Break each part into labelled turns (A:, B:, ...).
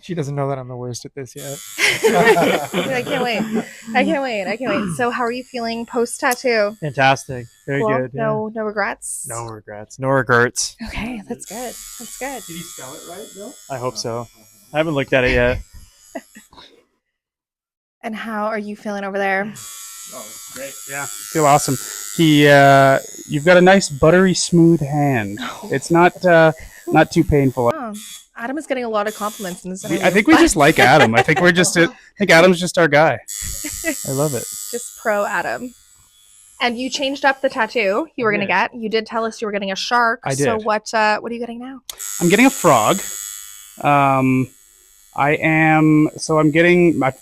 A: She doesn't know that I'm the worst at this yet.
B: I can't wait. I can't wait. I can't wait. So, how are you feeling post tattoo?
A: Fantastic. Very
B: Cool.
A: good. Yeah.
B: No regrets.
A: No regrets. No regrets.
B: Okay, that's good. That's good.
C: Did he spell it right, Bill?
A: I hope so. I haven't looked at it yet.
B: And how are you feeling over there?
C: Oh, great. Yeah, feel awesome. You've got a nice buttery smooth hand. It's not too painful.
B: Oh, Adam is getting a lot of compliments in this interview.
C: I think we just like Adam. I think Adam's just our guy.
A: I love it.
B: Just pro Adam. And you changed up the tattoo you were going to get. You did tell us you were getting a shark.
C: I did.
B: So what are you getting now?
C: I'm getting a frog. I've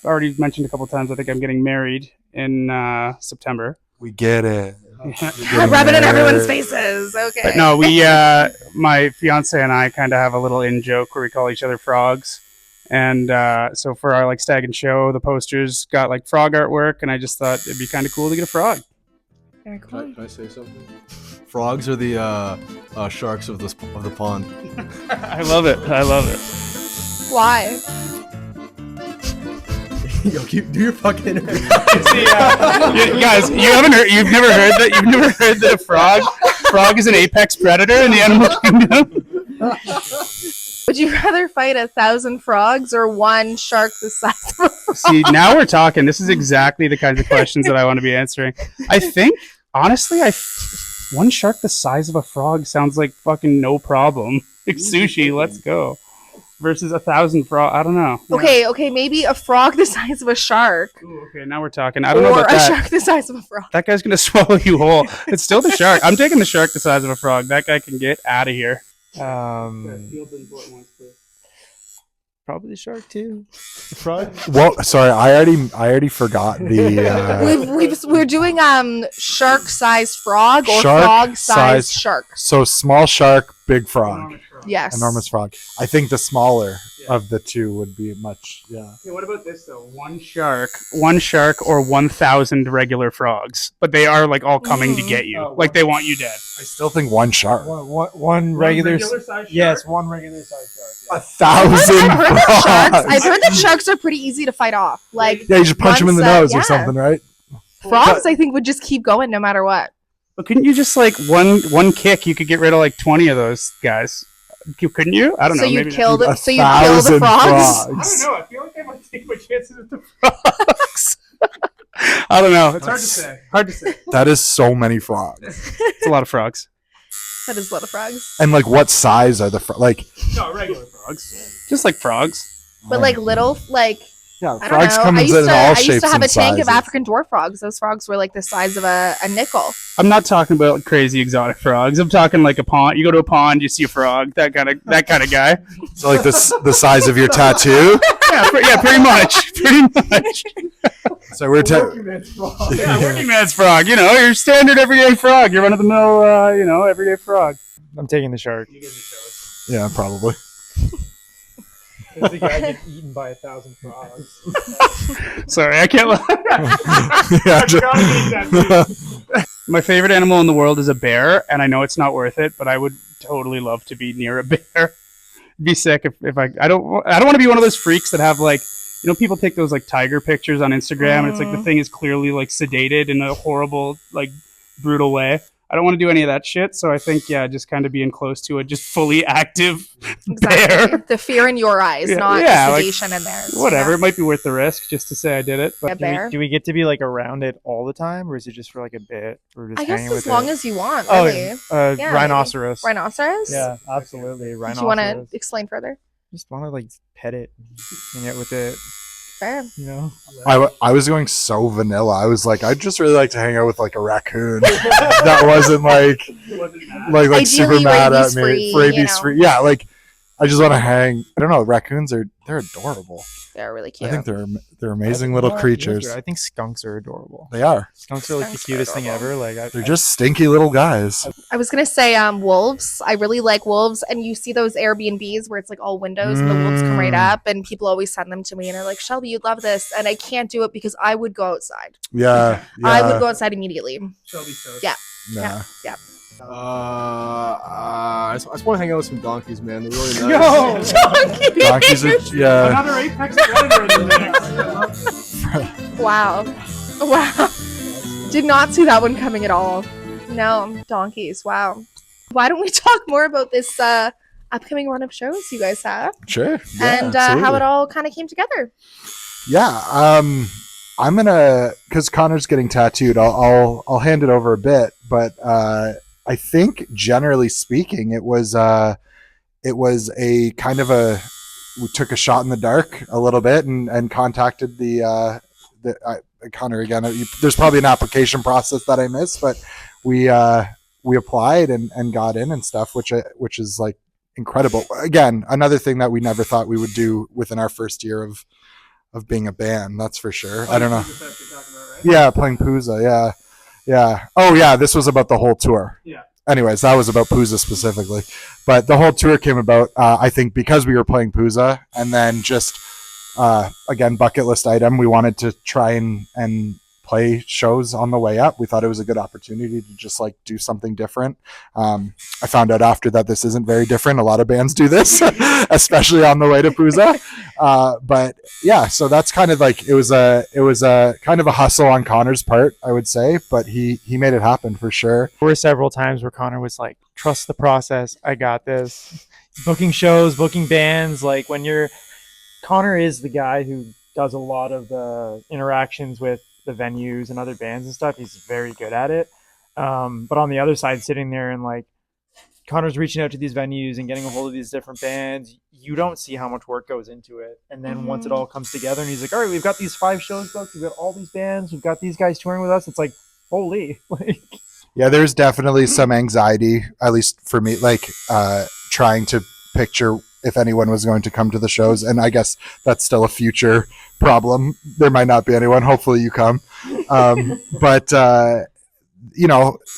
C: already mentioned a couple times, I think I'm getting married in September.
D: We get it.
B: Rub it in everyone's faces. Okay.
C: But no, my fiance and I kind of have a little in-joke where we call each other frogs. And so for our stag and show, the posters got frog artwork, and I just thought it'd be kind of cool to get a frog.
B: Very cool.
D: Can I say something? Frogs are the sharks of the pond.
C: I love it.
B: Why?
D: Yo, do your fucking interview.
C: Guys, you've never heard that a frog is an apex predator in the animal kingdom?
B: Would you rather fight 1,000 frogs or one shark the size of a frog?
C: See, now we're talking. This is exactly the kinds of questions that I want to be answering. I think, honestly, one shark the size of a frog sounds like fucking no problem. Like sushi, let's go. Versus 1,000 frog. I don't know.
B: Okay, maybe a frog the size of a shark.
C: Ooh, okay, now we're talking. I don't know about
B: Or a
C: that.
B: shark the size of a frog.
C: That guy's gonna swallow you whole. It's still the shark. I'm taking the shark the size of a frog. That guy can get out of here.
A: Probably the shark too.
D: Frog? Well, sorry, I already forgot the.
B: We're doing shark-sized frog or
D: Shark
B: frog-sized
D: size-
B: shark.
D: So small shark, big frog,
B: Yes.
D: enormous frog. I think the smaller of the two would be much. Yeah.
C: Okay, what about this though? One shark, or 1,000 regular frogs, but they are all coming to get you. They want you dead.
D: I still think one shark.
A: One regular
C: size shark?
A: Yes, one regular size shark. Yeah.
D: 1,000
B: I've heard that
D: frogs.
B: sharks are pretty easy to fight off.
D: Yeah, you just punch them in the nose or something, right?
B: Frogs, I think, would just keep going no matter what.
C: But couldn't you just one kick? You could get rid of 20 of those guys. Couldn't you? I don't know.
B: So you'd kill the
D: 1,000
B: frogs?
C: I don't know. I feel like I might take my chances with the frogs. I don't know. It's hard to say.
D: That is so many frogs.
C: It's a lot of frogs.
B: That is a lot of frogs.
D: And what size are the frogs?
C: No, regular frogs. Just like frogs.
B: But little,
D: yeah,
B: I don't
D: frogs
B: know.
D: come in all
B: I
D: shapes
B: used to have
D: and
B: a tank of
D: sizes.
B: African dwarf frogs. Those frogs were the size of a nickel.
C: I'm not talking about crazy exotic frogs. I'm talking a pond. You go to a pond, you see a frog. That kind of guy.
D: So the size of your tattoo.
C: Yeah, pretty much.
D: So we're
C: working man's frog. Your standard everyday frog. You're run of the mill, everyday frog.
A: I'm taking the shark.
D: Yeah, probably.
A: I think I get eaten by 1,000 frogs.
C: Sorry, I can't lie.
D: Yeah,
C: My favorite animal in the world is a bear, and I know it's not worth it, but I would totally love to be near a bear. It'd be sick if I don't want to be one of those freaks that have people take those tiger pictures on Instagram, and it's the thing is clearly sedated in a horrible brutal way. I don't want to do any of that shit, so I think just kind of being close to a just fully active bear.
B: The fear in your eyes, not the sedation in theirs.
C: Whatever, it might be worth the risk just to say I did it. But
B: a bear.
A: Do we get to be around it all the time, or is it just for a bit? Or just
B: I guess
A: hanging
B: as
A: with
B: long
A: it?
B: as you want, really. Yeah,
A: rhinoceros.
B: Rhinoceros?
A: Yeah, absolutely. Rhinoceros.
B: Do you want to explain further?
A: Just want to pet it, hang out with it.
B: Fair.
D: I was going so vanilla. I was I'd just really like to hang out with a raccoon that wasn't
B: Ideally,
D: super mad at me,
B: rabies-free,
D: rabies free. Yeah, I just want to hang. I don't know. Raccoons they're adorable.
B: They're really cute.
D: I think they're amazing little creatures.
A: I think skunks are adorable.
D: They are.
A: Skunks are the cutest thing ever.
D: They're just stinky little guys.
B: I was gonna say wolves. I really like wolves, and you see those Airbnbs where it's all windows and the wolves come right up, and people always send them to me and are like, Shelby, you'd love this, and I can't do it because I would go outside.
D: Yeah.
B: I would go outside immediately.
C: Shelby toast.
B: Yeah.
D: Nah.
B: Yeah.
E: I just want to hang out with some donkeys, man. They're really
C: Yo!
E: nice.
D: Donkeys are, yeah.
C: Another Apex Predator in the mix.
B: Wow. Did not see that one coming at all. No, donkeys. Wow. Why don't we talk more about this upcoming run of shows you guys have
D: Sure.
B: and how it all kind of came together?
D: Yeah. I'm gonna, because Connor's getting tattooed. I'll hand it over a bit, but I think generally speaking, it was a kind of we took a shot in the dark a little bit and contacted the Connor again. There's probably an application process that I missed, but we applied and got in and stuff, which is like incredible. Again, another thing that we never thought we would do within our first year of being a band. That's for sure. I don't know. Yeah, playing Pooza. Yeah. Oh yeah, this was about the whole tour.
C: Yeah.
D: Anyways, that was about Pooza specifically, but the whole tour came about, I think, because we were playing Pooza, and then just again, bucket list item. We wanted to try and play shows on the way up. We thought it was a good opportunity to just like do something different. I found out after that this isn't very different. A lot of bands do this, especially on the way to Pooza. But yeah, so that's kind of like, it was a kind of a hustle on Connor's part, I would say, but he made it happen for sure.
A: There were several times where Connor was like, trust the process. I got this. Booking shows, booking bands. Like Connor is the guy who does a lot of the interactions with the venues and other bands and stuff. He's very good at it. But on the other side, sitting there and like Connor's reaching out to these venues and getting a hold of these different bands, you don't see how much work goes into it. And then once it all comes together and he's like, all right, we've got these 5 shows booked, we've got all these bands, we've got these guys touring with us. It's like, holy.
D: Yeah, there's definitely some anxiety, at least for me, like trying to picture if anyone was going to come to the shows. And I guess that's still a future problem. There might not be anyone. Hopefully you come. But there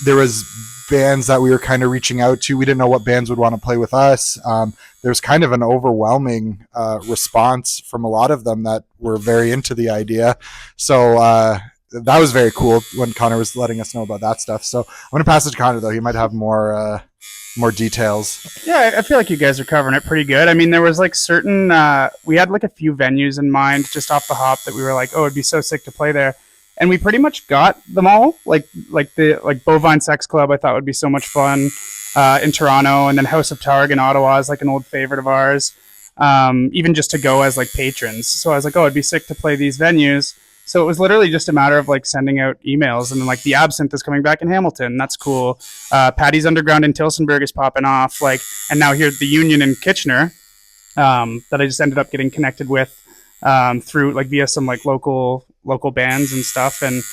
D: was bands that we were kind of reaching out to. We didn't know what bands would want to play with us. There's kind of an overwhelming response from a lot of them that were very into the idea. So that was very cool when Connor was letting us know about that stuff. So I'm going to pass it to Connor, though. He might have more details.
C: Yeah, I feel like you guys are covering it pretty good. I mean, there was like certain, we had like a few venues in mind just off the hop that we were like, oh, it'd be so sick to play there. And we pretty much got them all. Like Bovine Sex Club, I thought would be so much fun in Toronto. And then House of Targ in Ottawa is like an old favorite of ours. Even just to go as like patrons. So I was like, oh, it'd be sick to play these venues. So it was literally just a matter of like sending out emails, and then like the Absinthe is coming back in Hamilton. That's cool. Patty's Underground in Tilsonburg is popping off. Like, and now here the Union in Kitchener that I just ended up getting connected with through like via some like local bands and stuff. And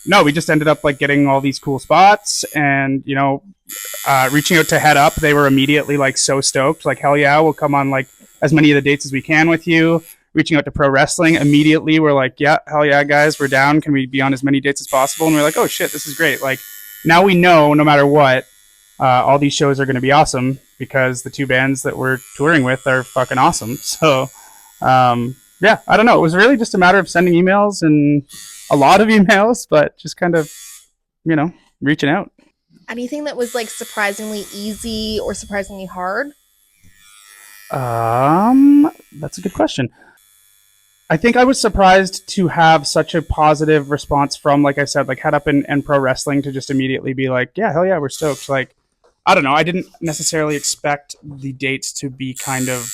C: no, we just ended up like getting all these cool spots, and reaching out to Head Up. They were immediately like so stoked. Like, hell yeah, we'll come on like as many of the dates as we can with you. Reaching out to Pro Wrestling immediately, we're like, yeah, hell yeah, guys, we're down. Can we be on as many dates as possible? And we're like, oh shit, this is great. Like, now we know no matter what, all these shows are going to be awesome because the 2 bands that we're touring with are fucking awesome. So, yeah, I don't know. It was really just a matter of sending emails, and a lot of emails, but just kind of, reaching out.
B: Anything that was like surprisingly easy or surprisingly hard?
C: That's a good question. I think I was surprised to have such a positive response from, like I said, like Head Up and Pro Wrestling to just immediately be like, yeah, hell yeah, we're stoked. Like, I don't know. I didn't necessarily expect the dates to be kind of,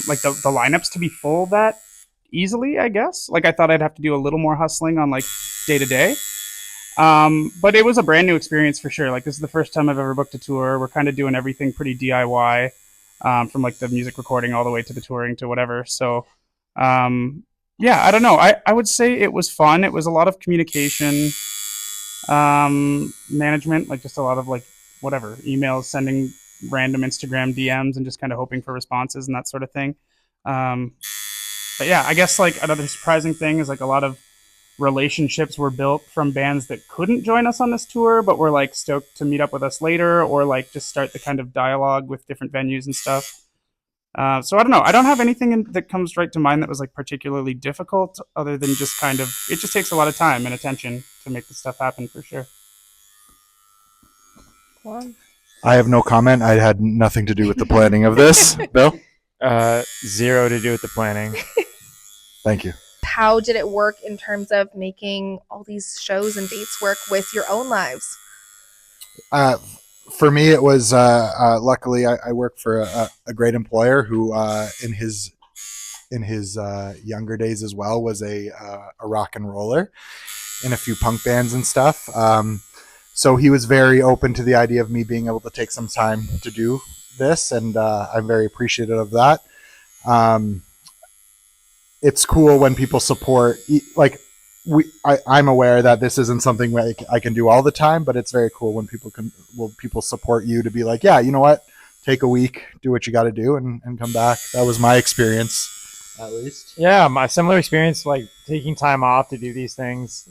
C: like the lineups to be full that easily, I guess. Like, I thought I'd have to do a little more hustling on like day to day. But it was a brand new experience for sure. Like, this is the first time I've ever booked a tour. We're kind of doing everything pretty DIY, from like the music recording all the way to the touring to whatever. So, yeah, I don't know. I would say it was fun. It was a lot of communication, management, like just a lot of like whatever emails, sending random Instagram DMs and just kind of hoping for responses and that sort of thing. But yeah, I guess like another surprising thing is like a lot of relationships were built from bands that couldn't join us on this tour, but were like stoked to meet up with us later, or like just start the kind of dialogue with different venues and stuff. So I don't know. I don't have anything that comes right to mind that was like particularly difficult, other than just kind of, it just takes a lot of time and attention to make this stuff happen for sure.
B: Well,
D: I have no comment. I had nothing to do with the planning of this. Bill?
A: Zero to do with the planning.
D: Thank you.
B: how did it work in terms of making all these shows and dates work with your own lives?
D: For me, it was luckily I work for a great employer who, in his younger days as well, was a rock and roller in a few punk bands and stuff. So he was very open to the idea of me being able to take some time to do this, and I'm very appreciative of that. It's cool when people support, like I'm aware that this isn't something I can do all the time, but it's very cool when people support you to be like, yeah, you know what, take a week, do what you got to do, and come back. That was my experience, at least.
A: Yeah, my similar experience, like taking time off to do these things.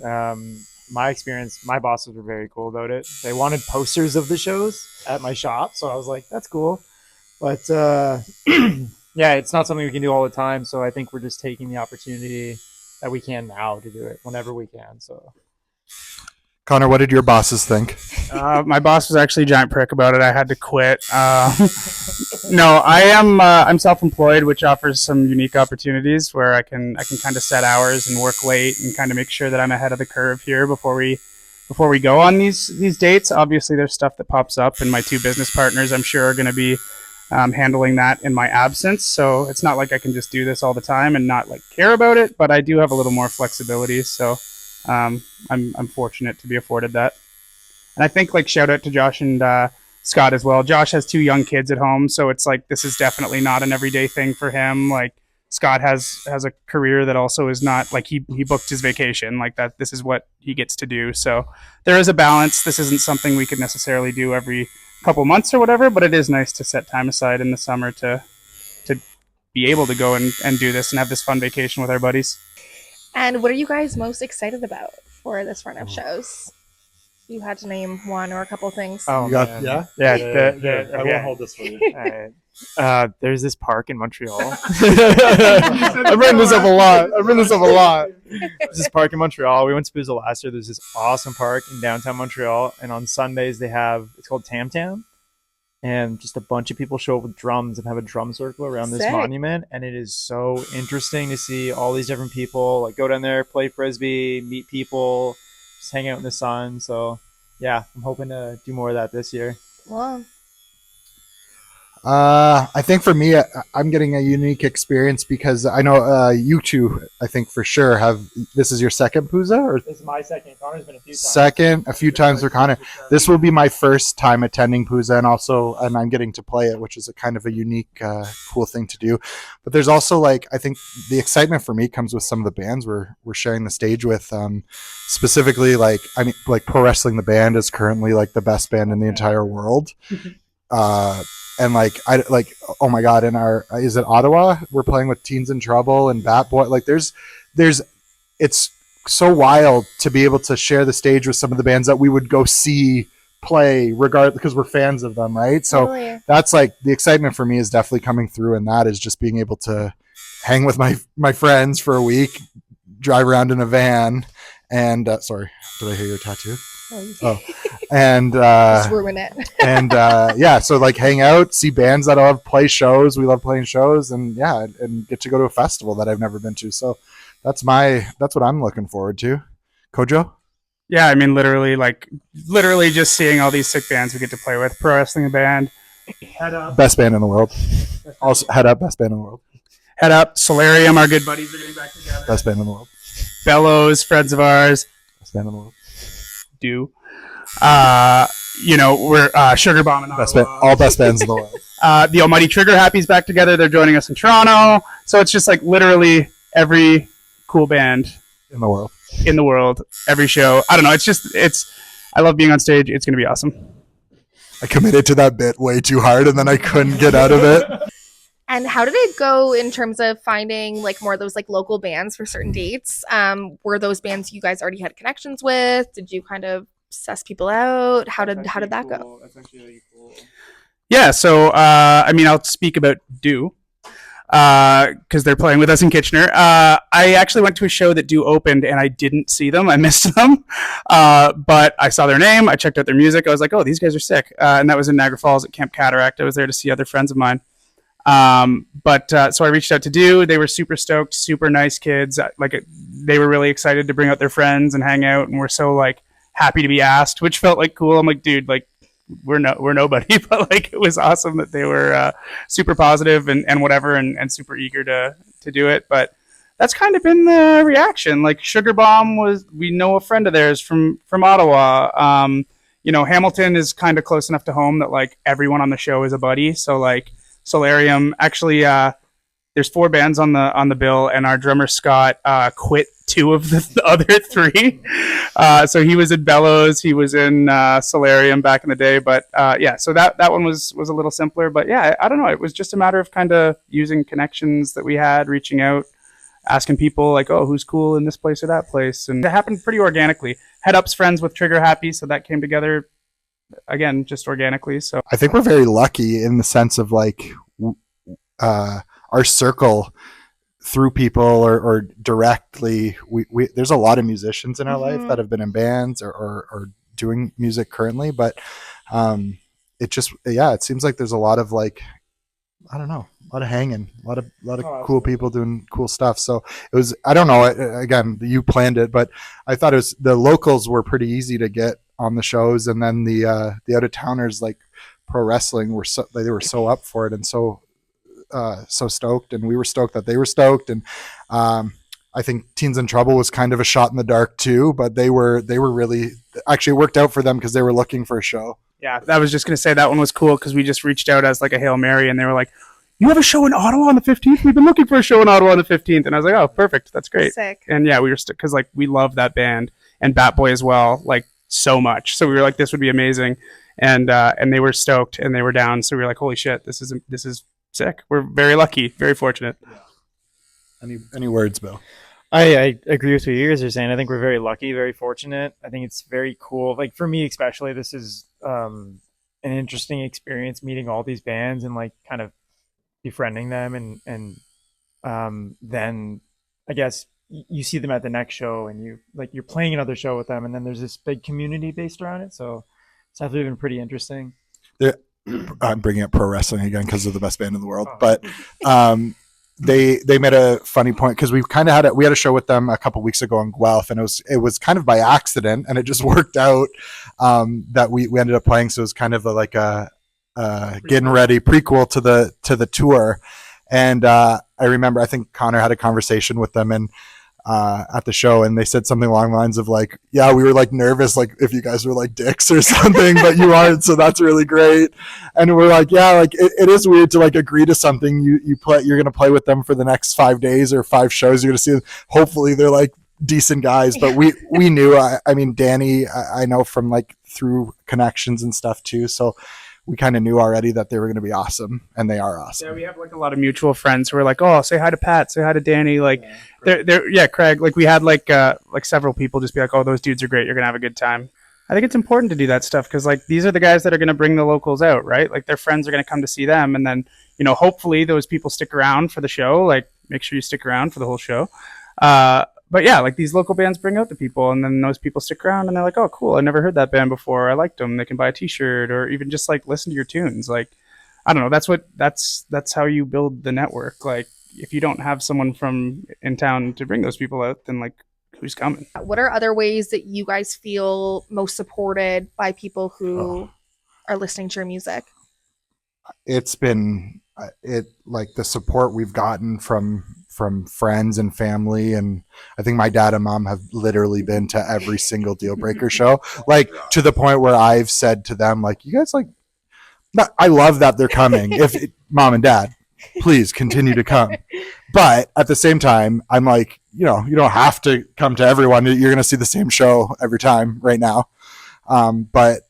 A: My experience, my bosses were very cool about it. They wanted posters of the shows at my shop, so I was like, that's cool. But yeah, it's not something we can do all the time, so I think we're just taking the opportunity that we can now to do it whenever we can. So,
D: Connor, what did your bosses think?
C: My boss was actually a giant prick about it. I had to quit. No, I'm self-employed, which offers some unique opportunities where I can kind of set hours and work late and kind of make sure that I'm ahead of the curve here before we go on these dates. Obviously, there's stuff that pops up, and my two business partners, I'm sure, are going to be handling that in my absence. So it's not like I can just do this all the time and not like care about it, but I do have a little more flexibility. So I'm fortunate to be afforded that. And I think, like, shout out to Josh and Scott as well. Josh has 2 young kids at home, so it's like this is definitely not an everyday thing for him. Like, Scott has a career that also is not like he booked his vacation like that. This is what he gets to do. So there is a balance. This isn't something we could necessarily do every couple months or whatever, but it is nice to set time aside in the summer to be able to go and do this and have this fun vacation with our buddies.
B: And what are you guys most excited about for this run of shows? You had to name one or a couple things.
A: oh,
D: You got-
A: man.
D: yeah?
A: Yeah.
E: I won't hold this for you.
A: All right. There's this park in Montreal.
E: I've written this up a lot.
A: There's this park in Montreal. We went to Booza last year. There's this awesome park in downtown Montreal, and on Sundays it's called Tam Tam, and just a bunch of people show up with drums and have a drum circle around this
B: Sick.
A: monument, and it is so interesting to see all these different people like go down there, play frisbee, meet people, just hang out in the sun. So yeah, I'm hoping to do more of that this year.
B: Well,
D: I think for me, I'm getting a unique experience because I know you two, I think for sure, this is your second Pooza, or
A: This is my second. Connor's been a few times.
D: second, a few times for Connor. This will be my first time attending Pooza, and I'm getting to play it, which is a kind of a unique, cool thing to do. But there's also, like, I think the excitement for me comes with some of the bands we're sharing the stage with. Specifically, like Pro Wrestling the Band is currently like the best band in the entire world. And oh my god, is it Ottawa? We're playing with Teens in Trouble and Bat Boy. Like there's it's so wild to be able to share the stage with some of the bands that we would go see play regardless, because we're fans of them, right? So
B: totally.
D: that's like the excitement for me is definitely coming through, and that is just being able to hang with my friends for a week, drive around in a van, and sorry, did I hear your tattoo? Oh, and
B: Just ruin it.
D: and yeah, so like hang out, see bands that love play shows. We love playing shows, and yeah, and get to go to a festival that I've never been to. So that's what I'm looking forward to. Kojo?
C: Yeah, I mean, literally just seeing all these sick bands we get to play with. Pro Wrestling the Band, Head Up,
D: Best band in the world. Also, Head Up, best band in the world.
C: Head Up, Solarium, our good buddies are getting back together.
D: Best band in the world.
C: Bellows, friends of ours.
D: Best band in the world.
C: Do. We're Sugar Bomb and
D: Best band, all best bands in the world.
C: The Almighty Trigger Happy's back together. They're joining us in Toronto. So it's just like literally every cool band
D: In the world.
C: in the world, every show. I don't know. I love being on stage. It's going to be awesome.
D: I committed to that bit way too hard, and then I couldn't get out of it.
B: And how did it go in terms of finding like more of those like local bands for certain dates? Were those bands you guys already had connections with? Did you kind of suss people out? How did that go?
A: That's actually really cool.
C: Yeah. So, I'll speak about Do. because they're playing with us in Kitchener. I actually went to a show that Do opened, and I didn't see them. I missed them, but I saw their name. I checked out their music. I was like, oh, these guys are sick. And that was in Niagara Falls at Camp Cataract. I was there to see other friends of mine. So I reached out to Do. They were super stoked, super nice kids. They were really excited to bring out their friends and hang out, and we're so like happy to be asked, which felt like cool. I'm like, dude, like we're nobody, but like it was awesome that they were super positive and whatever, and super eager to do it. But that's kind of been the reaction. Like Sugar Bomb we know a friend of theirs from Ottawa. Hamilton is kind of close enough to home that like everyone on the show is a buddy. So like Solarium, actually, there's 4 bands on the bill, and our drummer Scott quit 2 of the other 3. So he was in Bellows, he was in Solarium back in the day. But so that one was a little simpler. But yeah, I don't know. It was just a matter of kind of using connections that we had, reaching out, asking people like, oh, who's cool in this place or that place, and it happened pretty organically. Head Up's friends with Trigger Happy, so that came together again just organically. So
D: I think we're very lucky in the sense of like our circle through people or directly. We there's a lot of musicians in our life that have been in bands or doing music currently, but it seems like there's a lot of like, I don't know, a lot of hanging, a lot of cool people doing cool stuff. So it was, I don't know, again, you planned it, but I thought the locals were pretty easy to get on the shows, and then the out of towners like pro wrestling they were so up for it and so stoked, and we were stoked that they were stoked. And I think Teens in Trouble was kind of a shot in the dark too, but they were really, actually worked out for them because they were looking for a show.
C: Yeah, I was just going to say that one was cool because we just reached out as like a Hail Mary, and they were like, you have a show in Ottawa on the 15th? We've been looking for a show in Ottawa on the 15th. And I was like, oh, perfect. That's great.
B: Sick.
C: And yeah, we were because like we love that band and Bat Boy as well, like so much. So we were like, this would be amazing. And they were stoked and they were down. So we were like, holy shit, this is sick. We're very lucky, very fortunate.
D: Yeah. Any words, Bill?
A: I agree with what you guys are saying. I think we're very lucky, very fortunate. I think it's very cool. Like for me especially, this is an interesting experience meeting all these bands and like kind of befriending them, and then I guess you see them at the next show and you're playing another show with them, and then there's this big community based around it. So it's definitely been pretty interesting.
D: I'm bringing up pro wrestling again because they're the best band in the world, but they made a funny point because we kind of had a show with them a couple weeks ago in Guelph, and it was kind of by accident, and it just worked out that we ended up playing. So it was kind of like a getting ready prequel to the tour. And I remember, I think Connor had a conversation with them and at the show, and they said something along the lines of like, yeah, we were like nervous, like if you guys were like dicks or something, but you aren't, so that's really great. And we're like, yeah, like it is weird to like agree to something. You're gonna play with them for the next 5 days or 5 shows. You're gonna see them. Hopefully they're like decent guys, but we knew. I mean, Danny, I know from like through connections and stuff too, so we kind of knew already that they were going to be awesome, and they are awesome.
C: Yeah, we have like a lot of mutual friends who are like, oh, say hi to Pat, say hi to Danny. Like, Craig. Like we had like several people just be like, oh, those dudes are great. You're gonna have a good time. I think it's important to do that stuff because like these are the guys that are gonna bring the locals out, right? Like their friends are gonna come to see them, and then hopefully those people stick around for the show. Like make sure you stick around for the whole show. But yeah, like these local bands bring out the people, and then those people stick around and they're like, oh, cool. I never heard that band before. I liked them. They can buy a t-shirt or even just like listen to your tunes. Like, I don't know. That's how you build the network. Like if you don't have someone from in town to bring those people out, then like who's coming?
B: What are other ways that you guys feel most supported by people who are listening to your music?
D: It's been like the support we've gotten from friends and family, and I think my dad and mom have literally been to every single Dealbreaker show, like to the point where I've said to them like, you guys like, I love that they're coming. Mom and dad, please continue to come. But at the same time, I'm like, you don't have to come to everyone. You're going to see the same show every time right now. But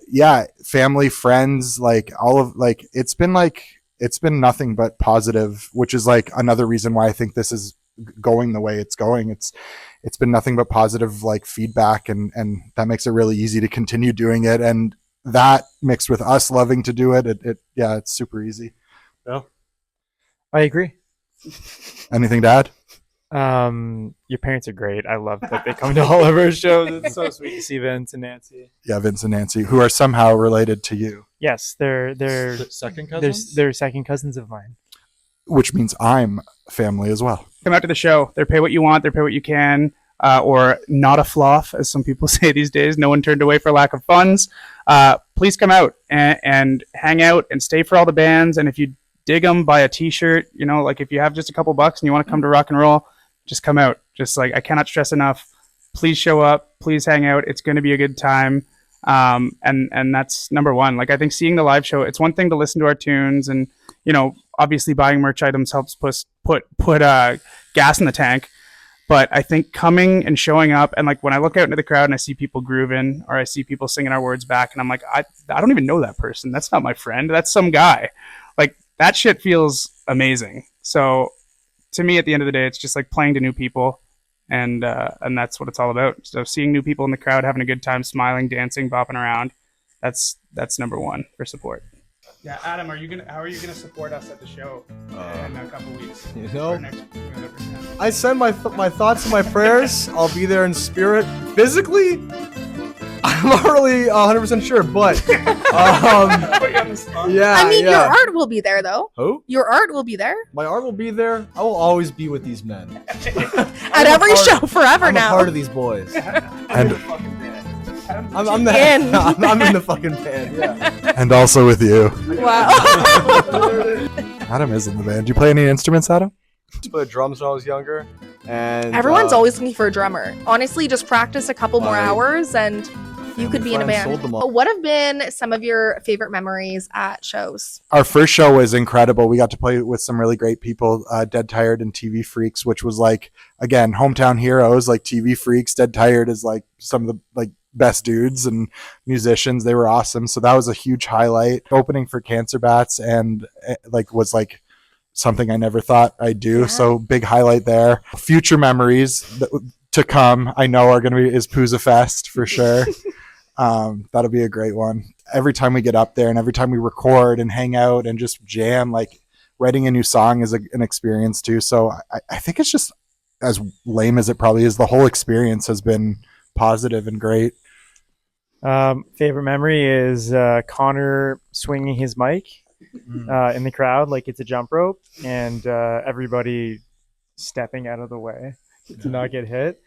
D: yeah, family, friends, like all of like, it's been nothing but positive, which is like another reason why I think this is going the way it's going. It's been nothing but positive like feedback, and that makes it really easy to continue doing it. And that mixed with us loving to do it, it's super easy. Bill?
A: I agree.
D: Anything to add?
A: Your parents are great. I love that they come to all of our shows. It's so sweet to see Vince and Nancy.
D: Yeah, Vince and Nancy, who are somehow related to you.
A: Yes, they're
E: Second cousins?
A: they're second cousins of mine.
D: Which means I'm family as well.
C: Come out to the show. They pay what you want. They pay what you can. Or not a fluff, as some people say these days. No one turned away for lack of funds. Please come out and hang out and stay for all the bands. And if you dig them, buy a t-shirt. You know, like if you have just a couple bucks and you want to come to rock and roll, just come out. Just like, I cannot stress enough. Please show up. Please hang out. It's going to be a good time. And that's number one. Like, I think seeing the live show, it's one thing to listen to our tunes and, you know, obviously buying merch items helps put gas in the tank. But I think coming and showing up, and like when I look out into the crowd and I see people grooving or I see people singing our words back, and I'm like, I don't even know that person. That's not my friend. That's some guy. Like, that shit feels amazing. So to me, at the end of the day, it's just like playing to new people, and that's what it's all about. So seeing new people in the crowd, having a good time, smiling, dancing, bopping around, that's number one for support. Yeah, Adam, how are you gonna support us at the show in a couple weeks?
E: You know, I send my thoughts and my prayers. I'll be there in spirit. Physically, I'm not really 100% sure, but
C: Put you on the spot.
E: yeah.
B: I mean,
E: yeah.
B: your art will be there, though.
E: Who?
B: Your art will be there
E: My art will be there. I will always be with these men.
B: at every show forever
E: I'm
B: now.
E: a part of these boys.
D: And
E: I'm the
B: In.
E: I'm in the fucking band. Yeah.
D: and also with you.
B: Wow.
D: Adam is in the band. Do you play any instruments, Adam?
E: I played drums when I was younger, and
B: Everyone's always looking for a drummer. Honestly, just practice a couple more
E: My
B: hours and you could be in a
E: friends
B: band.
E: sold them all.
B: What have been some of your favorite memories at shows?
D: Our first show was incredible. We got to play with some really great people, Dead Tired and TV Freaks, which was like, again, hometown heroes, like TV Freaks. Dead Tired is like some of the like best dudes and musicians. They were awesome. So that was a huge highlight. Opening for Cancer Bats and was like something I never thought I'd do.
B: Yeah.
D: So big highlight there. Future memories to come, I know, are going to be is Pooza Fest for sure. That'll be a great one. Every time we get up there and every time we record and hang out and just jam, like writing a new song is an experience too. So I think it's just, as lame as it probably is, the whole experience has been positive and great.
A: Favorite memory is Connor swinging his mic in the crowd like it's a jump rope, and everybody stepping out of the way to not get hit.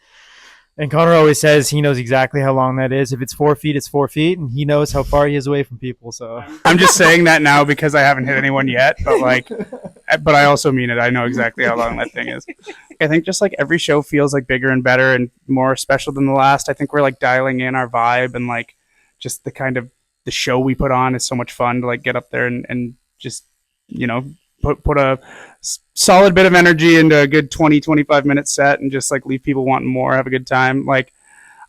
A: And Connor always says he knows exactly how long that is. If it's 4 feet, it's 4 feet, and he knows how far he is away from people. So
C: I'm just saying that now because I haven't hit anyone yet, but I also mean it. I know exactly how long that thing is. I think just like every show feels like bigger and better and more special than the last. I think we're like dialing in our vibe, and like just the kind of the show we put on is so much fun to like get up there and just, you know, put a solid bit of energy into a good 20-25 minute set and just like leave people wanting more, have a good time. Like,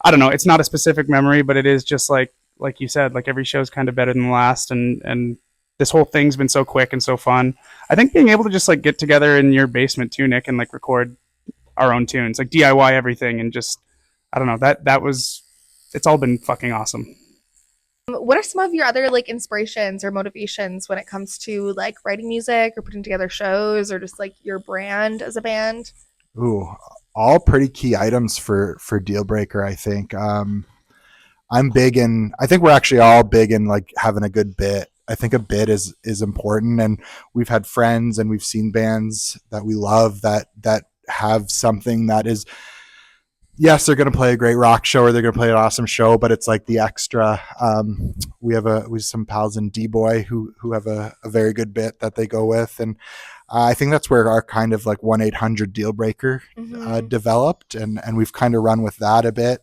C: I don't know, it's not a specific memory, but it is just like you said, like every show's kind of better than the last, and this whole thing's been so quick and so fun. I think being able to just like get together in your basement too, Nick, and like record our own tunes, like DIY everything, and just, I don't know, it's all been fucking awesome.
B: What are some of your other like inspirations or motivations when it comes to like writing music or putting together shows or just like your brand as a band?
D: Ooh, all pretty key items for Dealbreaker, I think. I think we're actually all big in like having a good bit. I think a bit is important, and we've had friends and we've seen bands that we love that have something that is, yes, they're going to play a great rock show or they're going to play an awesome show, but it's like the extra. We have some pals in D-Boy who have a very good bit that they go with, and I think that's where our kind of like 1-800 Dealbreaker developed, and we've kind of run with that a bit.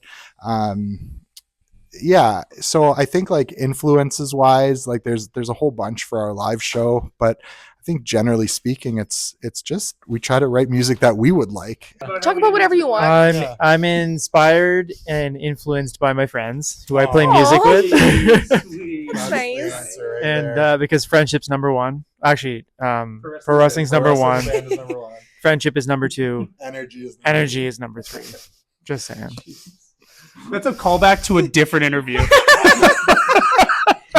D: Yeah, so I think like influences wise, like there's a whole bunch for our live show, but I think generally speaking, it's just we try to write music that we would like.
B: Talk about whatever you want.
A: I'm inspired and influenced by my friends who I play music with.
B: Nice.
A: And because friendship's number one. Actually, pro wrestling's number one. Friendship is number two. Energy is number three. Just saying.
C: That's a callback to a different interview.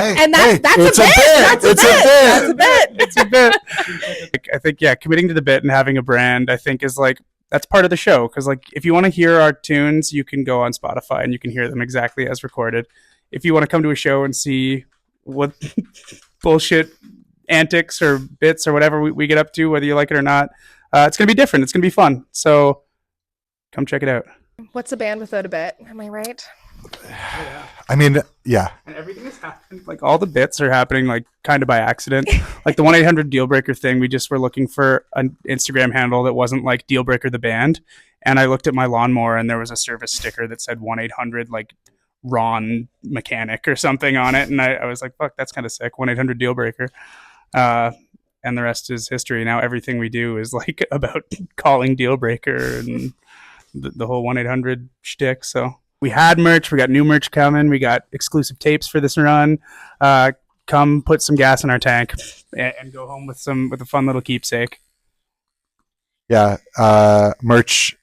B: And that's
D: it's
B: a bit. That's a
D: It's
B: bit.
D: a bit.
B: That's a bit.
C: It's a bit. Like, I think, yeah, committing to the bit and having a brand, I think, is like, that's part of the show. Because, like, if you want to hear our tunes, you can go on Spotify and you can hear them exactly as recorded. If you want to come to a show and see what bullshit antics or bits or whatever we get up to, whether you like it or not, it's going to be different. It's going to be fun. So come check it out.
B: What's a band without a bit? Am I right?
D: I mean, yeah.
C: And everything has happened. Like, all the bits are happening, like, kind of by accident. Like, the 1-800-DEALBREAKER thing, we just were looking for an Instagram handle that wasn't, like, DEALBREAKER the band. And I looked at my lawnmower, and there was a service sticker that said 1-800, like, Ron Mechanic or something on it. And I was like, fuck, that's kind of sick. 1-800-DEALBREAKER. And the rest is history. Now everything we do is, like, about calling DEALBREAKER and the whole 1-800 shtick. So we had merch. We got new merch coming. We got exclusive tapes for this run. Come put some gas in our tank and go home with a fun little keepsake.
D: Yeah. Merch.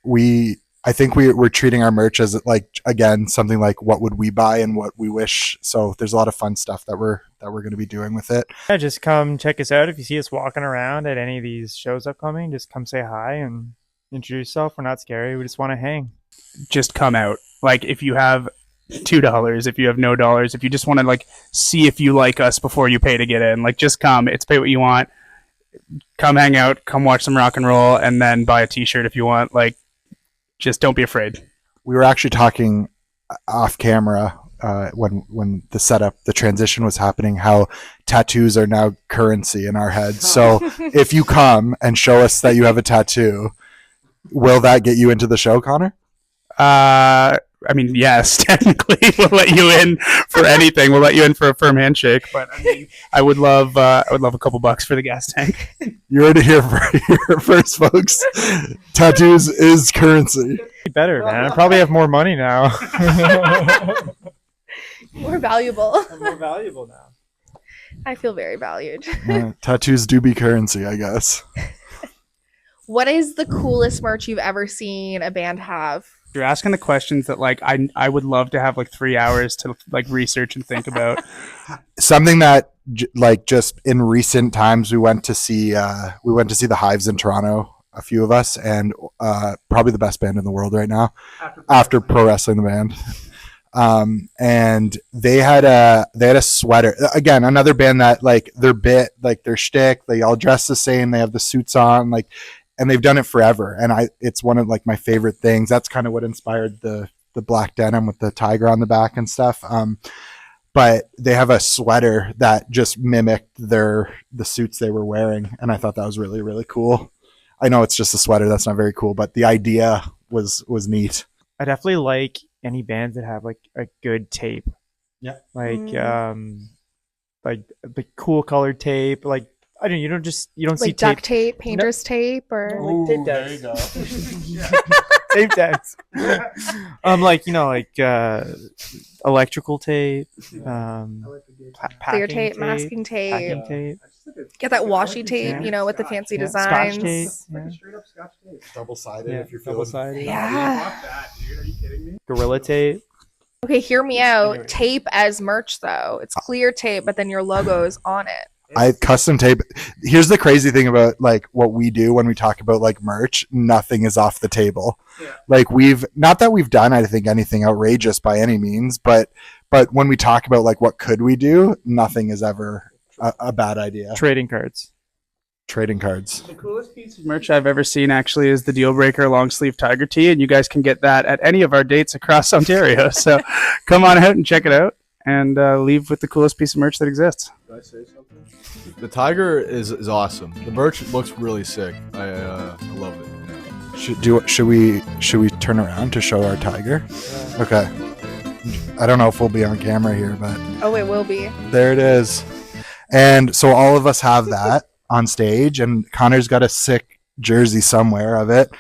D: I think we're treating our merch as, like, again, something like what would we buy and what we wish. So there's a lot of fun stuff that we're going to be doing with it.
A: Yeah, just come check us out. If you see us walking around at any of these shows upcoming, just come say hi and introduce yourself. We're not scary. We just want to hang.
C: Just come out. Like, if you have $2, if you have no dollars, if you just want to, like, see if you like us before you pay to get in, like, just come. It's pay what you want. Come hang out. Come watch some rock and roll, and then buy a t-shirt if you want. Like, just don't be afraid.
D: We were actually talking off camera when the transition was happening, how tattoos are now currency in our heads. So if you come and show us that you have a tattoo, will that get you into the show, Connor?
C: I mean, yes, technically we'll let you in for anything. We'll let you in for a firm handshake, but I mean, I would love a couple bucks for the gas tank.
D: You heard it here first, folks. Tattoos is currency.
A: Better, man. I probably have more money now.
B: More valuable.
A: I'm more valuable now.
B: I feel very valued.
D: Tattoos do be currency, I guess.
B: What is the coolest merch you've ever seen a band have?
C: You're asking the questions that, like, I would love to have, like, 3 hours to, like, research and think about.
D: Something that, like, just in recent times, we went to see the Hives in Toronto, a few of us, and probably the best band in the world right now after Pro Wrestling the Band. And they had a sweater, again, another band that, like, their shtick, they all dress the same, they have the suits on, like, and they've done it forever. And it's one of, like, my favorite things. That's kind of what inspired the black denim with the tiger on the back and stuff. But they have a sweater that just mimicked the suits they were wearing. And I thought that was really, really cool. I know it's just a sweater. That's not very cool, but the idea was neat.
A: I definitely like any bands that have, like, a good tape.
D: Yeah.
A: Like the cool colored tape. Like, I don't. You don't see
B: Like duct tape, painter's tape, or
A: like tape
E: There you
A: decks.
E: go.
A: Tape decks. Like, electrical tape.
B: clear tape, masking tape.
A: packing tape.
B: Get that washi tape, with the fancy
A: Yeah.
B: designs.
A: Scotch tape. Yeah.
C: Straight up Scotch tape.
D: Double-sided
A: Yeah,
D: if you're feeling.
A: double-sided.
B: Yeah.
C: Fuck that, dude. Are you kidding me?
A: Gorilla tape.
B: Okay, hear me out. Tape as merch, though. It's clear tape, but then your logo's on it.
D: I custom tape. Here's the crazy thing about, like, what we do when we talk about, like, merch. Nothing is off the table.
C: Yeah.
D: Like, not that we've done, I think, anything outrageous by any means, but when we talk about, like, what could we do, nothing is ever a bad idea.
A: Trading cards.
D: Trading cards.
C: The coolest piece of merch I've ever seen, actually, is the DEALBREAKER long sleeve tiger tee, and you guys can get that at any of our dates across Ontario. So come on out and check it out, and leave with the coolest piece of merch that exists.
E: Did I say something? The tiger is awesome. The merch looks really sick. I love it.
D: Should we turn around to show our tiger? Okay. I don't know if we'll be on camera here, but
B: Oh, it will be.
D: there it is. And so all of us have that on stage, and Connor's got a sick jersey somewhere of it.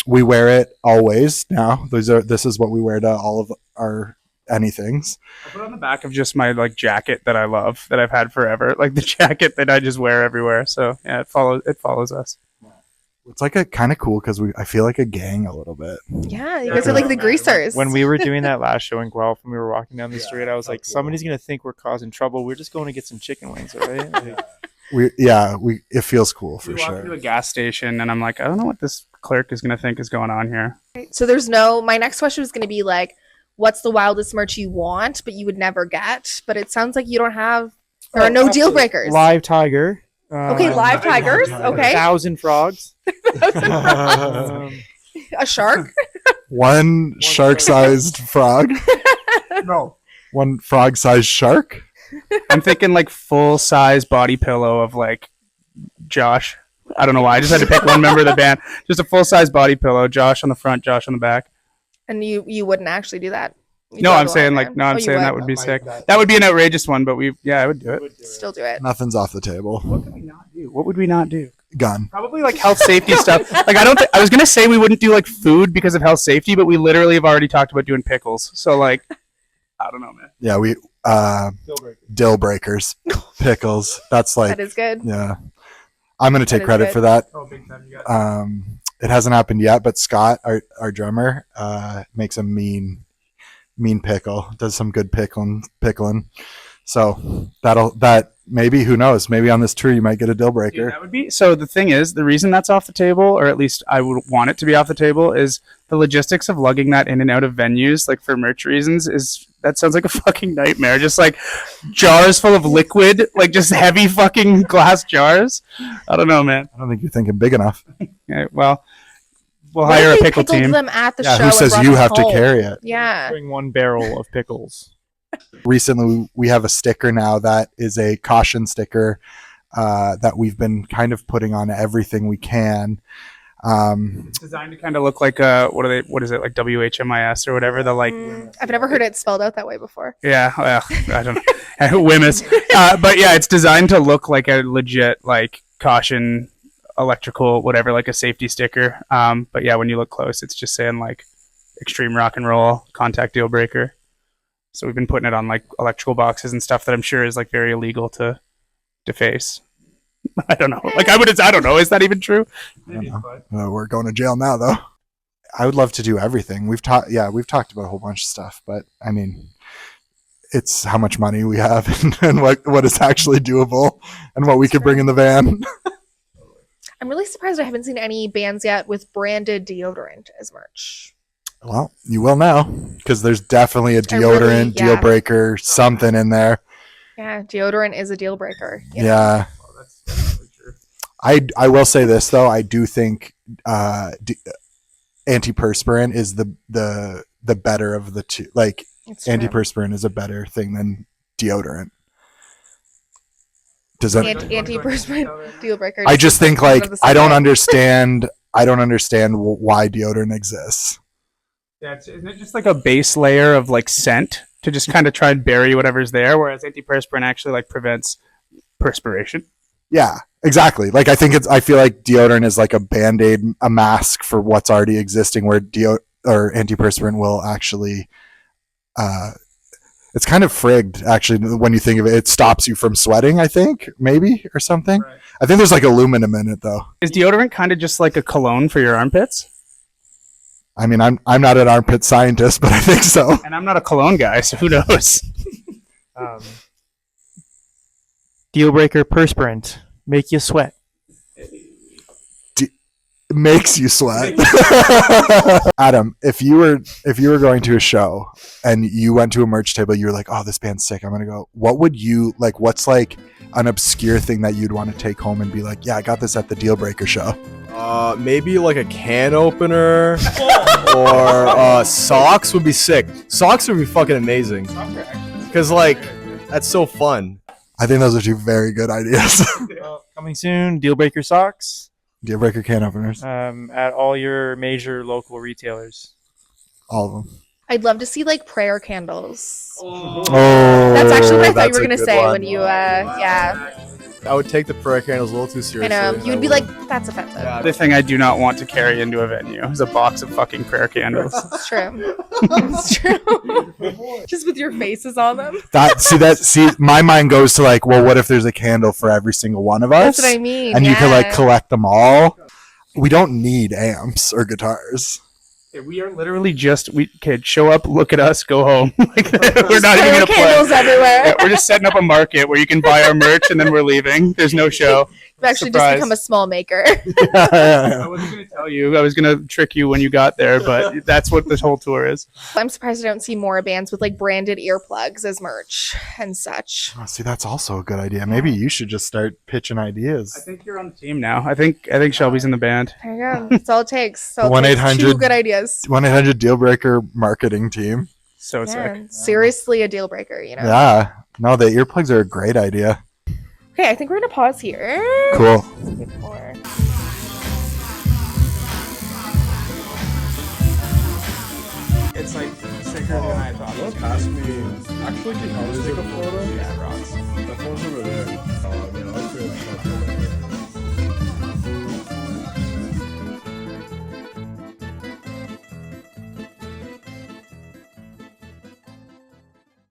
D: We wear it always now. This is what we wear to all of our anythings.
C: I put it on the back of just my, like, jacket that I love, that I've had forever, like the jacket that I just wear everywhere. So yeah, it follows us.
D: It's like a kind of cool because I feel like a gang a little bit.
B: Yeah, you guys are like the greasers.
A: When we were doing that last show in Guelph and we were walking down the street, I was like, somebody's gonna think we're causing trouble. We're just going to get some chicken wings, all right? Like,
D: It feels cool for
C: We walked
D: sure.
C: to a gas station, and I'm like, I don't know what this clerk is gonna think is going on here.
B: So my next question was going to be like, what's the wildest merch you want, but you would never get? But it sounds like you don't have, there are no deal breakers.
A: live tiger.
B: Okay, live tigers. Okay.
A: 1,000 frogs.
B: A shark?
D: One shark-sized frog. No. One frog-sized shark.
C: I'm thinking like full size body pillow of like Josh. I don't know why. I just had to pick one member of the band. Just a full size body pillow. Josh on the front, Josh on the back.
B: And you wouldn't actually do that?
C: No, I'm saying that would be sick. That would be an outrageous one, but I would do it.
B: Still do it.
D: Nothing's off the table.
C: What could we not do? What would we not do?
D: Gun.
C: Probably like health safety stuff. Like I was gonna say we wouldn't do like food because of health safety, but we literally have already talked about doing pickles. So like, I don't know, man.
D: Yeah, we dill breakers, pickles. That's like
B: That is good.
D: yeah. I'm gonna take
B: is
D: credit
B: good.
D: for that.
C: Oh, big time, you got
D: It hasn't happened yet, but Scott, our drummer, makes a mean pickle. Does some good pickling. So that maybe, who knows? Maybe on this tour you might get a deal breaker.
C: Dude, that would be so. The thing is, the reason that's off the table, or at least I would want it to be off the table, is the logistics of lugging that in and out of venues, like for merch reasons. That sounds like a fucking nightmare. Just like jars full of liquid, like just heavy fucking glass jars. I don't know, man.
D: I don't think you're thinking big enough.
C: Yeah, well, we'll
B: What
C: hire
B: if
C: a
B: they
C: pickle
B: pickled
C: team.
B: them at the
D: Yeah,
B: show
D: who
B: and
D: says
B: brought
D: you
B: them
D: have to
B: home?
D: carry it?
B: Yeah.
A: Bring 1 barrel of pickles.
D: Recently, we have a sticker now that is a caution sticker that we've been kind of putting on everything we can.
C: It's designed to kind of look like what is it, like WHMIS or whatever, the like
B: I've never heard it spelled out that way before.
C: yeah, well, I don't know. Wimmis. But yeah, it's designed to look like a legit like caution electrical whatever, like a safety sticker. But yeah, when you look close, it's just saying like extreme rock and roll contact deal breaker. So we've been putting it on like electrical boxes and stuff that I'm sure is like very illegal to deface. I don't know. Like I don't know. Is that even true?
D: We're going to jail now, though. I would love to do everything. We've talked about a whole bunch of stuff, but I mean, it's how much money we have and what is actually doable and what we could bring in the van.
B: I'm really surprised I haven't seen any bands yet with branded deodorant as merch.
D: Well, you will now because there's definitely a deodorant deal breaker, something in there.
B: Yeah, deodorant is a deal breaker.
D: Yeah. I will say this though. I do think antiperspirant is the better of the two. Like antiperspirant is a better thing than deodorant. Does that
B: Antiperspirant deal breaker?
D: I just think like I don't understand why deodorant exists.
C: Isn't it just like a base layer of like scent to just kind of try and bury whatever's there, whereas antiperspirant actually like prevents perspiration?
D: Yeah, exactly. Like I feel like deodorant is like a band-aid, a mask for what's already existing, where antiperspirant will actually it's kind of frigged actually when you think of it. It stops you from sweating, I think, maybe, or something. Right. I think there's like aluminum in it though.
C: Is deodorant kind of just like a cologne for your armpits?
D: I mean, I'm not an armpit scientist, but I think so.
C: And I'm not a cologne guy, so who knows?
A: Deal breaker perspirant. Make you sweat.
D: Makes you sweat. Adam, if you were going to a show and you went to a merch table, you were like, oh, this band's sick, I'm gonna go. What would you like? What's like an obscure thing that you'd want to take home and be like, yeah, I got this at the Deal Breaker show?
E: Maybe like a can opener or socks would be sick. Socks would be fucking amazing. Because like that's so fun.
D: I think those are two very good ideas.
A: Coming soon, Deal Breaker socks.
D: Deal Breaker can openers.
A: At all your major local retailers.
D: All of them.
B: I'd love to see like prayer candles.
D: Oh,
B: that's actually what I thought
E: that's
B: you were
E: a
B: gonna
E: good
B: say
E: one.
B: when you yeah.
E: I would take the prayer candles a little too
B: I
E: seriously.
B: know. You would be like, that's offensive.
E: Yeah.
C: The thing I do not want to carry into a venue is a box of fucking prayer candles.
B: It's true. It's true. Just with your faces on them.
D: See, my mind goes to like, well, what if there's a candle for every single one of us?
B: That's what I mean.
D: And you can like collect them all. we don't need amps or guitars.
C: We are literally just kid show up, look at us, go home. Like we're not even gonna play.
B: Candles everywhere.
C: Yeah, we're just setting up a market where you can buy our merch and then we're leaving. There's no show.
B: You've actually
C: Surprise.
B: just become a small maker.
C: I wasn't gonna tell you. I was gonna trick you when you got there, but that's what this whole tour is.
B: I'm surprised I don't see more bands with like branded earplugs as merch and such.
D: Oh, see, that's also a good idea. Maybe you should just start pitching ideas.
C: I think you're on the team now. I think Shelby's in the band.
B: There you go. That's all it takes. So
D: 1-800
B: two good ideas.
D: 1-800 Dealbreaker marketing team.
C: So
B: Yeah,
C: sick.
B: seriously a deal breaker, you know.
D: Yeah. No, the earplugs are a great idea.
B: Okay, I think we're gonna pause here.
D: Cool.
B: Before.
C: It's like sicker than I thought.
E: Pass me. Actually, can you take a photo?
C: Yeah, rocks.